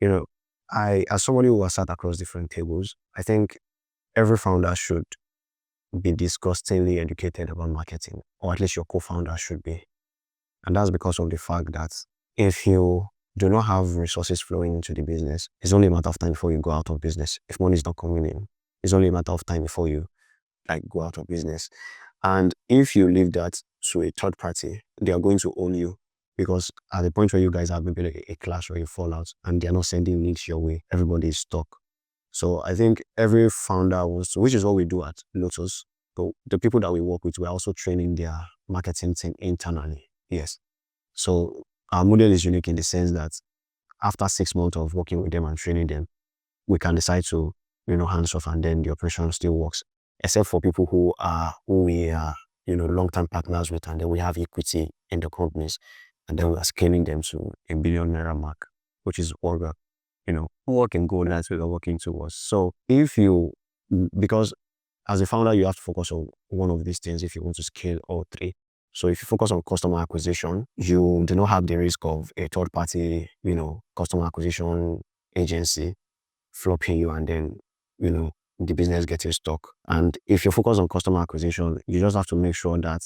As somebody who has sat across different tables, I think every founder should be disgustingly educated about marketing, or at least your co-founder should be. And that's because of the fact that if you do not have resources flowing into the business, it's only a matter of time before you go out of business. If money is not coming in, it's only a matter of time before you go out of business. And if you leave that to a third party, they are going to own you, because at the point where you guys have maybe a clash or a fallout and they're not sending leads your way, everybody is stuck. So I think every founder wants to, which is what we do at Lotus. So the people that we work with, we're also training their marketing team internally. Yes. So our model is unique in the sense that after 6 months of working with them and training them, we can decide to, hands off, and then the operation still works. Except for people who we are, long-term partners with, and then we have equity in the companies, and then we are scaling them to a billion naira mark, which is what we're, working goal that we are working towards. So because as a founder, you have to focus on one of these things if you want to scale all three. So if you focus on customer acquisition, you do not have the risk of a third party, customer acquisition agency flopping you and then, the business getting stuck. And if you focus on customer acquisition, you just have to make sure that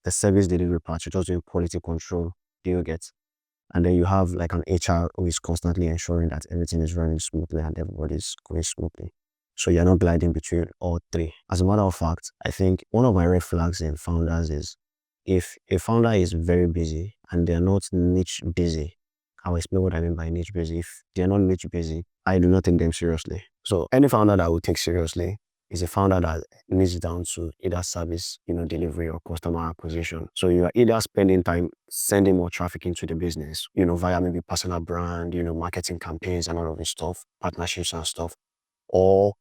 the service delivery part, you're just doing quality control, do you get? And then you have like an HR who is constantly ensuring that everything is running smoothly and everybody's going smoothly. So you're not gliding between all three. As a matter of fact, I think one of my red flags in founders is if a founder is very busy and they're not niche busy, I'll explain what I mean by niche busy. If they're not niche busy, I do not take them seriously. So any founder that I would take seriously is a founder that needs down to either service, delivery or customer acquisition. So you are either spending time sending more traffic into the business, via maybe personal brand, marketing campaigns and all of this stuff, partnerships and stuff, or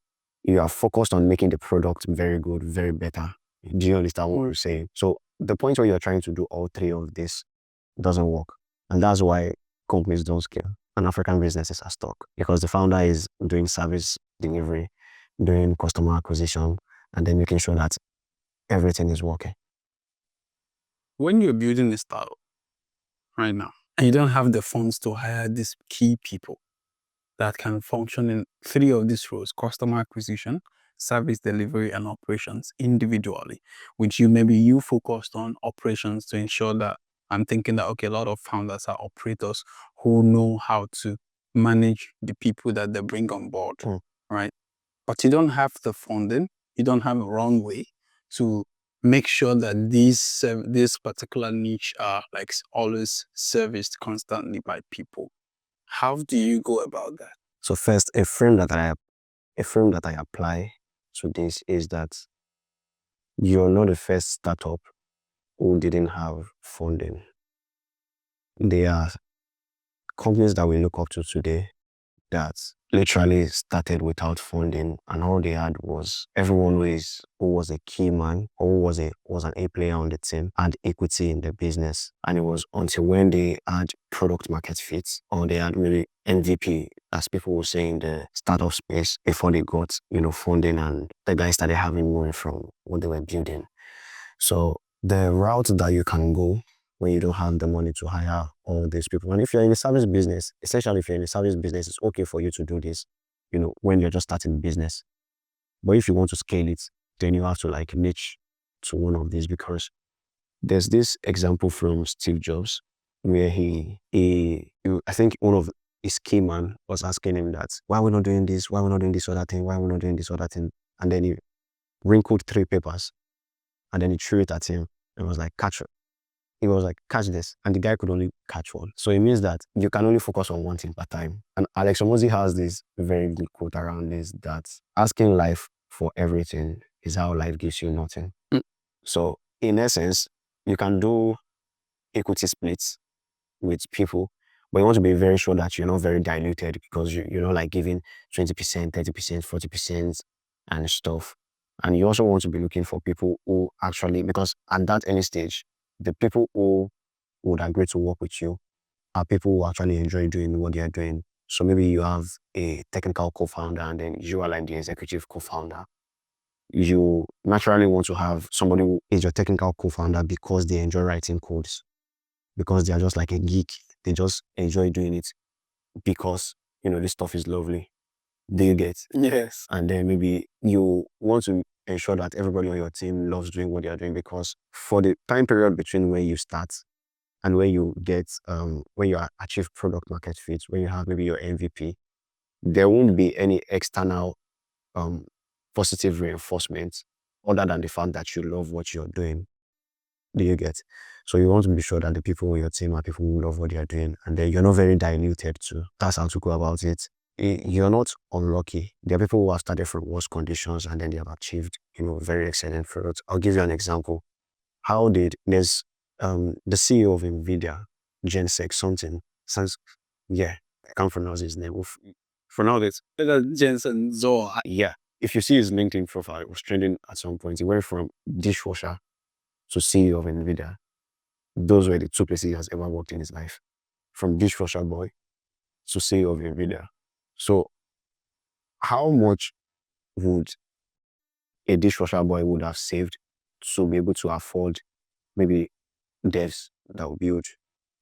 you are focused on making the product very good, very better. Do you understand what I'm saying? So the point where you're trying to do all three of this doesn't work. And that's why companies don't scale and African businesses are stuck, because the founder is doing service delivery, doing customer acquisition, and then making sure that everything is working. When you're building a startup right now, and you don't have the funds to hire these key people that can function in three of these roles: customer acquisition, service delivery, and operations individually, which maybe you focused on operations to ensure that I'm thinking that, okay, a lot of founders are operators who know how to manage the people that they bring on board, right? But you don't have the funding, you don't have a runway to make sure that this particular niche are like always serviced constantly by people. How do you go about that? So first, a frame that I apply to this is that you're not the first startup who didn't have funding. There are companies that we look up to today that literally started without funding, and all they had was everyone who was a key man or who was an A player on the team had equity in the business. And it was until when they had product market fit, or they had really MVP, as people will say in the startup space, before they got funding and the guys started having money from what they were building. So the route that you can go when you don't have the money to hire all these people, and if you're in a service business, essentially if you're in a service business, it's okay for you to do this, when you're just starting business. But if you want to scale it, then you have to like niche to one of these, because there's this example from Steve Jobs where I think one of his key man was asking him that, why are we not doing this? Why are we not doing this other thing? Why are we not doing this other thing? And then he wrinkled 3 papers and then he threw it at him and was like, catch it. He was like, catch this. And the guy could only catch one. So it means that you can only focus on one thing per time. And Alex Omozi has this very good quote around this, that asking life for everything is how life gives you nothing. So in essence, you can do equity splits with people, but you want to be very sure that you're not very diluted, because you're not like giving 20%, 30%, 40% and stuff. And you also want to be looking for people who actually, because at that early stage, the people who would agree to work with you are people who actually enjoy doing what they are doing. So maybe you have a technical co-founder and then you are like the executive co-founder. You naturally want to have somebody who is your technical co-founder because they enjoy writing codes, because they are just like a geek. They just enjoy doing it because, this stuff is lovely. Do you get? Yes. And then maybe you want to ensure that everybody on your team loves doing what they are doing, because for the time period between when you start and when you get, when you achieve product market fit, when you have maybe your MVP, there won't be any external positive reinforcement other than the fact that you love what you're doing. Do you get? So you want to be sure that the people on your team are people who love what they are doing, and then you're not very diluted too. That's how to go about it. You're not unlucky. There are people who have started from worse conditions and then they have achieved, very excellent products. I'll give you an example. There's the CEO of NVIDIA, Jensen something. Yeah, I can't pronounce his name. For now, Jensen Zoa. yeah. If you see his LinkedIn profile, it was trending at some point. He went from dishwasher to CEO of NVIDIA. Those were the two places he has ever worked in his life. From dishwasher boy to CEO of NVIDIA. So how much would a dishwasher boy would have saved to be able to afford maybe devs that will build,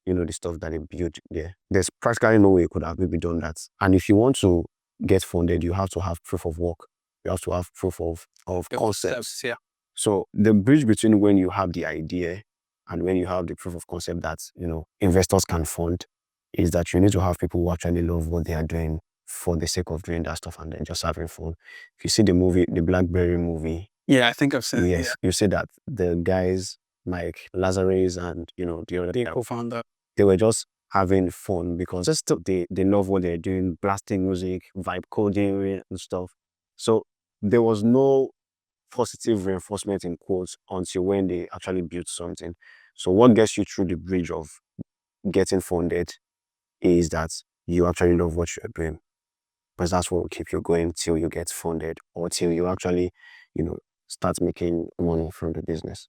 the stuff that they build there? There's practically no way you could have maybe done that. And if you want to get funded, you have to have proof of work. You have to have proof of concepts. Yeah. So the bridge between when you have the idea and when you have the proof of concept that, investors can fund, is that you need to have people who actually love what they are doing for the sake of doing that stuff and then just having fun. If you see the movie, the BlackBerry movie. Yeah, I think I've seen it. Yes, Yeah. you see that the guys like Lazarus and, the other Co-founder. they were just having fun because they love what they're doing, blasting music, vibe coding and stuff. So there was no positive reinforcement in quotes until when they actually built something. So what gets you through the bridge of getting funded is that you actually love what you're doing, because that's what will keep you going till you get funded or till you actually, start making money from the business.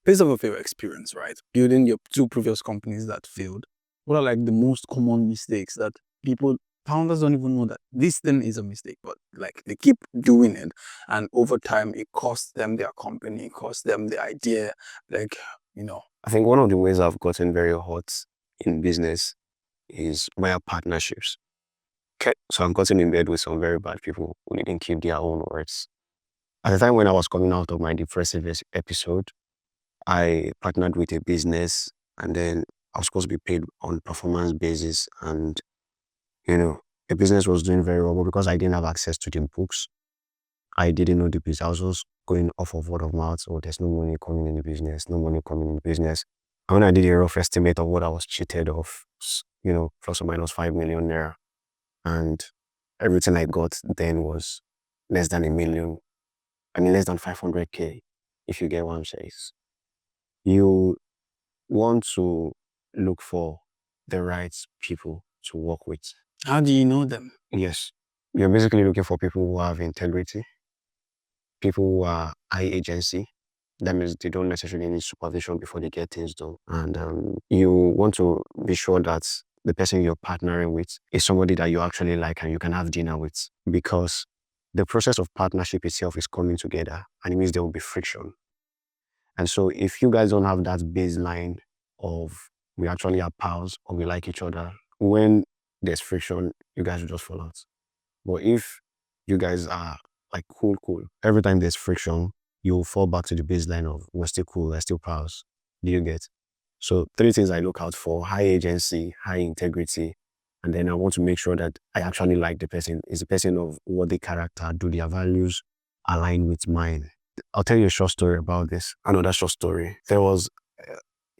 Based off of your experience, right? Building your 2 previous companies that failed, what are like the most common mistakes that founders don't even know that this thing is a mistake, but like they keep doing it, and over time it costs them their company, it costs them the idea, like, I think one of the ways I've gotten very hot in business is via partnerships. Okay. So I've gotten in bed with some very bad people who didn't keep their own words. At the time when I was coming out of my depressive episode, I partnered with a business, and then I was supposed to be paid on performance basis, and the business was doing very well, but because I didn't have access to the books, I didn't know the business. I was just going off of word of mouth. So there's no money coming in the business, no money coming in the business. And when I did a rough estimate of what I was cheated of, plus or minus 5 million naira, and everything I got then was less than a million. I mean, less than 500K, if you get what I'm saying. You want to look for the right people to work with. how do you know them? Yes. You're basically looking for people who have integrity, people who are high agency. That means they don't necessarily need supervision before they get things done. And you want to be sure that the person you're partnering with is somebody that you actually like and you can have dinner with, because the process of partnership itself is coming together, and it means there will be friction. And so if you guys don't have that baseline of we actually are pals or we like each other, when there's friction, you guys will just fall out. But if you guys are like cool, every time there's friction, you'll fall back to the baseline of we're still cool, we're still pals. Do you get? So 3 things I look out for: high agency, high integrity, and then I want to make sure that I actually like the person. Is the person of worthy character? Do their values align with mine? I'll tell you a short story about this. Another short story. There was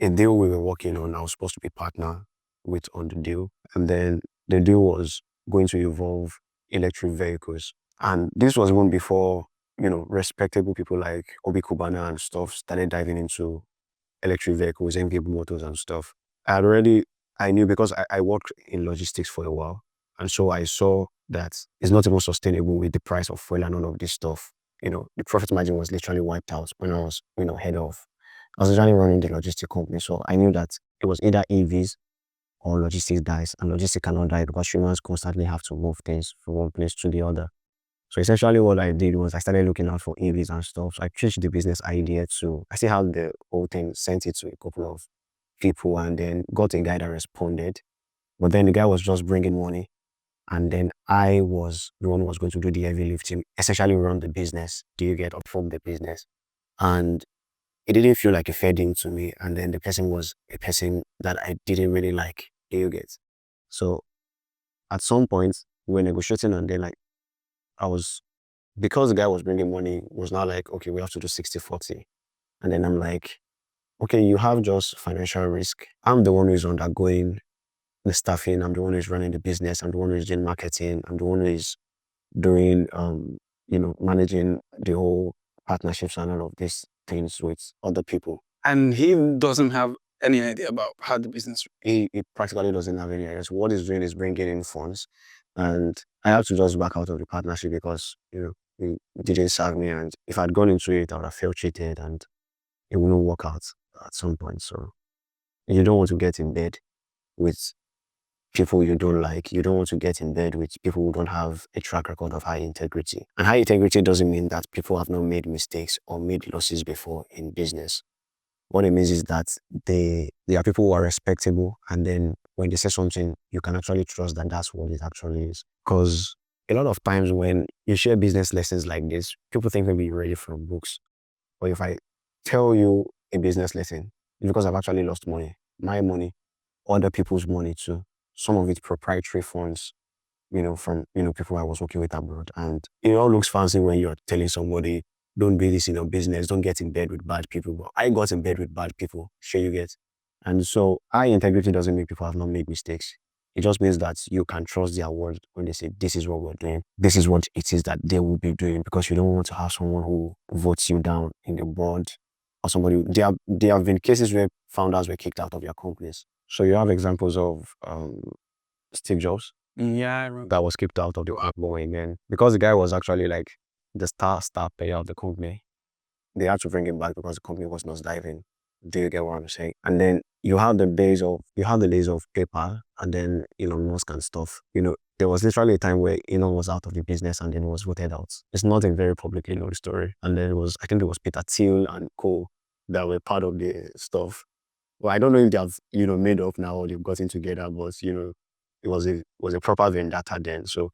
a deal we were working on. I was supposed to be partner with on the deal. And then the deal was going to involve electric vehicles. And this was even before, respectable people like Obi Kubana and stuff started diving into electric vehicles, MV motors and stuff. I knew because I worked in logistics for a while. And so I saw that it's not even sustainable with the price of fuel and all of this stuff. The profit margin was literally wiped out when I was, head of. I was literally running the logistics company. So I knew that it was either EVs or logistics dies, and logistics cannot die because humans constantly have to move things from one place to the other. So essentially what I did was I started looking out for EVs and stuff. So I pitched the business idea I still have the whole thing, sent it to a couple of people, and then got a guy that responded. But then the guy was just bringing money And then I was the one who was going to do the heavy lifting, essentially run the business. Do you get, or form the business? And it didn't feel like a fair deal to me. And then the person was a person that I didn't really like. Do you get? So at some point we were negotiating, and then like I was, because the guy was bringing money, was now like, okay, we have to do 60-40. And then I'm like, okay, you have just financial risk. I'm the one who is undergoing the staffing. I'm the one who is running the business. I'm the one who is doing marketing. I'm the one who is doing, managing the whole partnerships and all of these things with other people. And he doesn't have any idea about how the business. He practically doesn't have any ideas. What he's doing is bringing in funds, and I have to just back out of the partnership because it didn't serve me. And if I'd gone into it, I would have felt cheated, and it wouldn't work out at some point. So you don't want to get in bed with people you don't like. You don't want to get in bed with people who don't have a track record of high integrity. And high integrity doesn't mean that people have not made mistakes or made losses before in business. What it means is that they are people who are respectable, and then when they say something, you can actually trust that that's what it actually is. Because a lot of times when you share business lessons like this, people think maybe you read it from books. But if I tell you a business lesson, it's because I've actually lost money, my money, other people's money too. Some of it proprietary funds, from people I was working with abroad. And it all looks fancy when you're telling somebody, don't do this in your business, don't get in bed with bad people. But I got in bed with bad people, sure you get. And so high integrity doesn't mean people have not made mistakes. It just means that you can trust their word when they say, this is what we're doing. This is what it is that they will be doing, because you don't want to have someone who votes you down in the board, or somebody. There have been cases where founders were kicked out of their companies. So you have examples of Steve Jobs. Yeah, I remember. That was kicked out of the company again because the guy was actually like the star player of the company. They had to bring him back because the company was not diving. Do you get what I'm saying? And then you have the days of PayPal, and then Elon Musk and stuff. There was literally a time where Elon was out of the business and then was voted out. It's not a very publicly known story. And then I think it was Peter Thiel and co that were part of the stuff. Well, I don't know if they have made up now or they've gotten together, but it was a proper vendetta then. So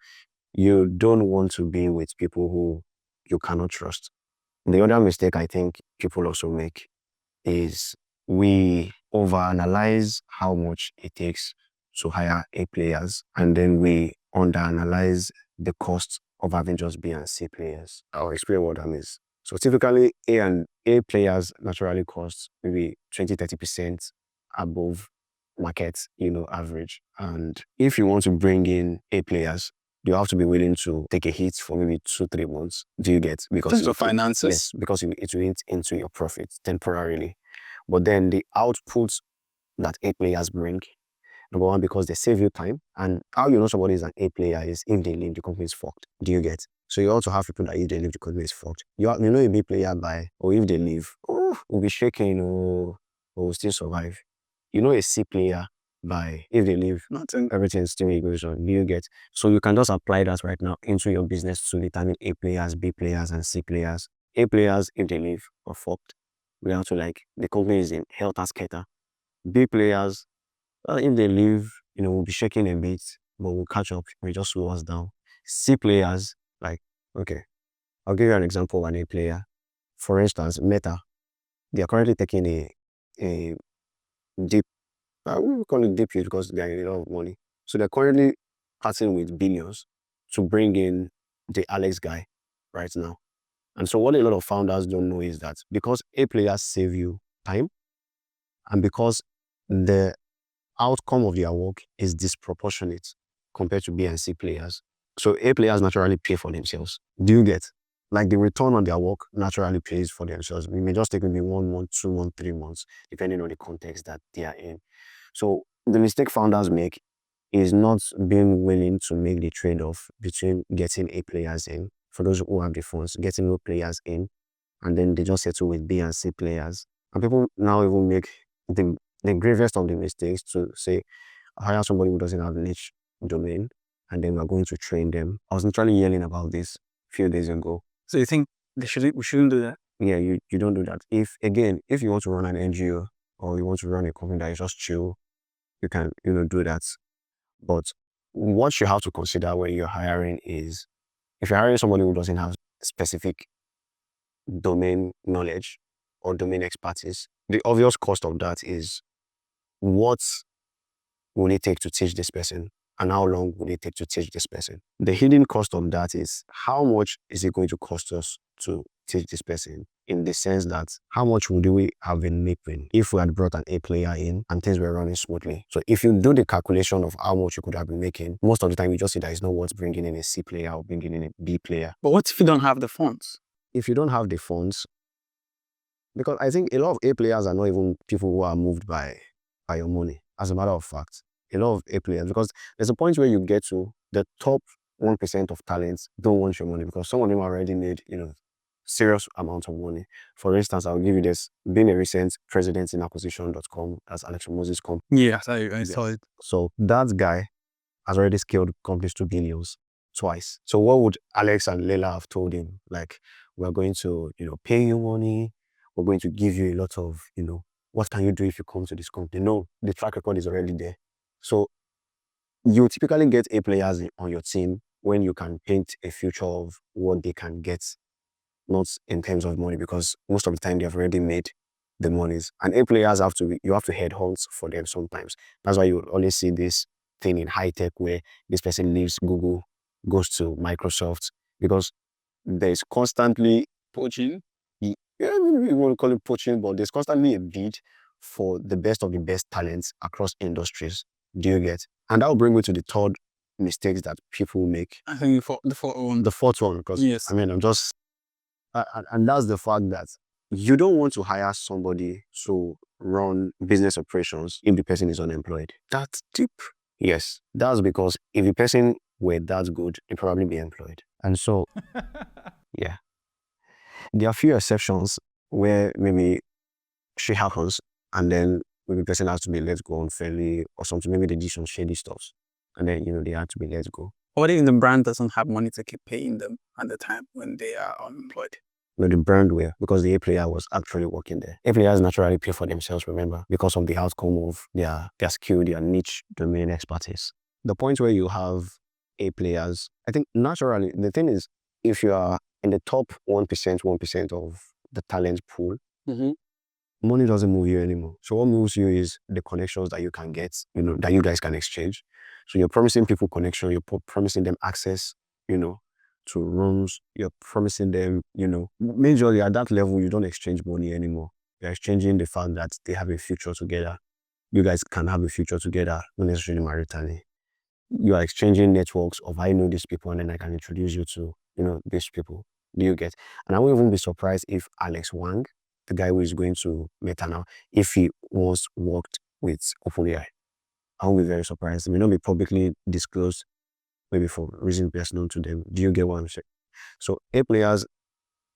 you don't want to be with people who you cannot trust. The other mistake I think people also make is we overanalyze how much it takes to hire A players, and then we underanalyze the cost of having just B and C players. I'll explain what that means. So typically A players naturally cost maybe 20-30% above market, average. And if you want to bring in A players, you have to be willing to take a hit for maybe 2-3 months. Do you get? Because in terms of finances? Yes, because it will eat into your profit temporarily. But then the outputs that A players bring, number one, because they save you time. And how you know somebody is an A player is if they leave, the company is fucked. Do you get? So you also have people that if they leave, the company is fucked. You know a B player or if they leave, we'll be shaking or we'll still survive. You know a C player if they leave, Nothing. Everything still goes on. Do you get? So you can just apply that right now into your business to determine A players, B players, and C players. A players, if they leave, are fucked. We have to the company is in helter skelter. B players, if they leave, we'll be shaking a bit, but we'll catch up. We just slow us down. C players, okay, I'll give you an example of an A player. For instance, Meta, they are currently taking a deep, we call it deep use because they are in a lot of money. So they're currently parting with billions to bring in the Alex guy right now. And so what a lot of founders don't know is that because A players save you time, and because the outcome of their work is disproportionate compared to B and C players. So A players naturally pay for themselves. Do you get? The return on their work naturally pays for themselves. We may just take maybe 1 month, 2 months, 3 months, depending on the context that they are in. So the mistake founders make is not being willing to make the trade-off between getting A players in, for those who have the funds, getting O players in, and then they just settle with B and C players. And people now even make the gravest of the mistakes to say, hire somebody who doesn't have niche domain, and then we're going to train them. I was literally yelling about this a few days ago. So you think we shouldn't do that? Yeah, you don't do that. If you want to run an NGO or you want to run a company that is just chill, you can, do that. But what you have to consider when you're hiring is, if you're hiring somebody who doesn't have specific domain knowledge or domain expertise, the obvious cost of that is, what will it take to teach this person, and how long will it take to teach this person? The hidden cost of that is, how much is it going to cost us to teach this person, in the sense that how much would we have been making if we had brought an A player in and things were running smoothly? So if you do the calculation of how much you could have been making, most of the time you just see that it's not worth bringing in a C player or bringing in a B player. But what if you don't have the funds? If you don't have the funds, because I think a lot of A players are not even people who are moved by your money. As a matter of fact, a lot of A players, because there's a point where you get to the top 1% of talents don't want your money, because some of them already made, serious amount of money. For instance, I'll give you this. Being a recent president in acquisition.com, that's Alex Moses' company. Yeah, I saw it. So that guy has already scaled companies to billions twice. So what would Alex and Leila have told him? Like, we're going to, pay you money. We're going to give you a lot of, what can you do if you come to this company? No, the track record is already there. So you typically get A players on your team when you can paint a future of what they can get, not in terms of money, because most of the time they have already made the monies. And A players you have to headhunt for them sometimes. That's why you always see this thing in high tech where this person leaves Google, goes to Microsoft, because there's constantly Poaching. yeah, we want to call it poaching, but there's constantly a bid for the best of the best talents across industries. Do you get? And that will bring me to the third mistakes that people make. I think the fourth one. The fourth one, because Yes. I'm just, and that's the fact that you don't want to hire somebody to run business operations if the person is unemployed. That's deep. Yes, that's because if the person were that good, they'd probably be employed. And so, yeah. There are few exceptions where maybe shit happens and then maybe the person has to be let go unfairly or something. Maybe they did some shady stuff and then, they had to be let go. What if the brand doesn't have money to keep paying them at the time when they are unemployed? No, the brand will, because the A player was actually working there. A players naturally pay for themselves, remember, because of the outcome of their skill, their niche domain expertise. The point where you have A players, I think naturally, the thing is, if you are in the top 1% of the talent pool, money doesn't move you anymore. So what moves you is the connections that you can get, that you guys can exchange. So you're promising people connection, you're promising them access, to rooms, you're promising them, majorly at that level, you don't exchange money anymore. You're exchanging the fact that they have a future together. You guys can have a future together, not necessarily maritally. You are exchanging networks of, I know these people and then I can introduce you to, these people. Do you get? And I won't even be surprised if Alex Wang, the guy who is going to Meta now, if he once worked with OpenAI. I won't be very surprised. It may not be publicly disclosed, maybe for reasons best known to them. Do you get what I'm saying? So A players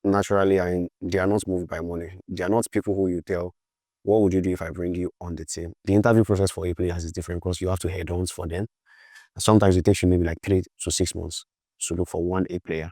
naturally they are not moved by money. They are not people who you tell, what would you do if I bring you on the team? The interview process for A players is different because you have to head on for them. Sometimes it takes you maybe like 3 to 6 months to look for one A player.